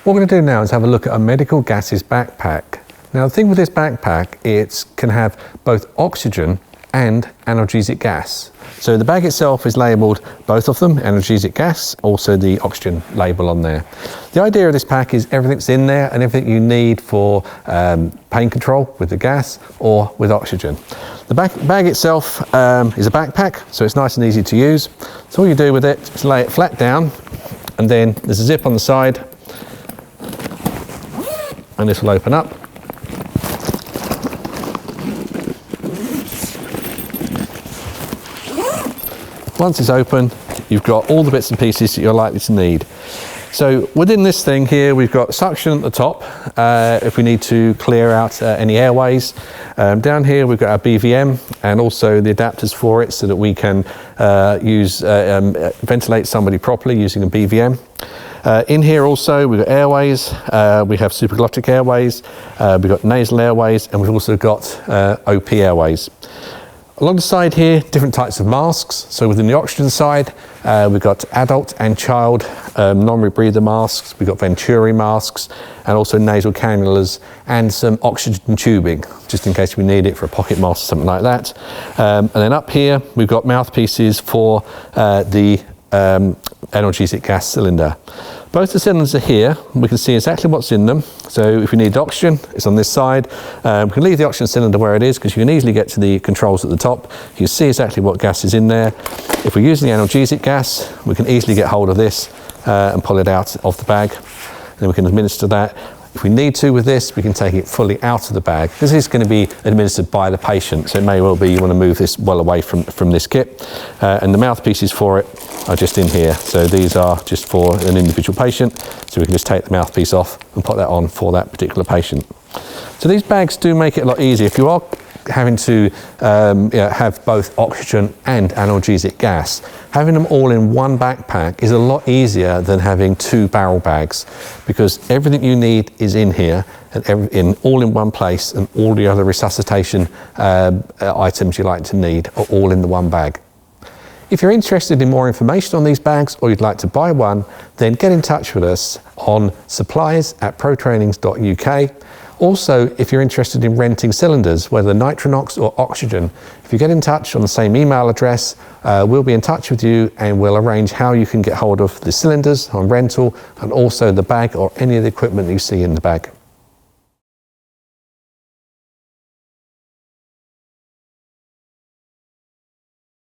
What we're going to do now is have a look at a medical gases backpack. Now the thing with this backpack, it can have both oxygen and analgesic gas. So the bag itself is labelled both of them, analgesic gas, also the oxygen label on there. The idea of this pack is everything's in there and everything you need for pain control with the gas or with oxygen. The bag itself is a backpack, so it's nice and easy to use. So all you do with it is lay it flat down, and then there's a zip on the side, and this will open up. Once it's open, you've got all the bits and pieces that you're likely to need. So within this thing here, we've got suction at the top, if we need to clear out any airways. Down here, we've got our BVM and also the adapters for it so that we can ventilate somebody properly using a BVM. In here also, we've got airways, we have supraglottic airways, we've got nasal airways, and we've also got OP airways. Along the side here, different types of masks. So within the oxygen side, we've got adult and child non-rebreather masks, we've got Venturi masks, and also nasal cannulas and some oxygen tubing, just in case we need it for a pocket mask or something like that. And then up here, we've got mouthpieces for the analgesic gas cylinder. Both the cylinders are here. We can see exactly what's in them. So if we need oxygen, it's on this side. We can leave the oxygen cylinder where it is because you can easily get to the controls at the top. You can see exactly what gas is in there. If we're using the analgesic gas, we can easily get hold of this and pull it out of the bag. And then we can administer that. If we need to with this, we can take it fully out of the bag. This is going to be administered by the patient, so it may well be you want to move this well away from this kit. And the mouthpieces for it are just in here. So these are just for an individual patient, so we can just take the mouthpiece off and put that on for that particular patient. So these bags do make it a lot easier. If you are having to have both oxygen and analgesic gas, having them all in one backpack is a lot easier than having two barrel bags, because everything you need is in here and all in one place, and all the other resuscitation items you like to need are all in the one bag. If you're interested in more information on these bags or you'd like to buy one, then get in touch with us on supplies@protrainings.uk. Also, if you're interested in renting cylinders, whether Nitronox or oxygen, if you get in touch on the same email address, we'll be in touch with you and we'll arrange how you can get hold of the cylinders on rental and also the bag or any of the equipment you see in the bag.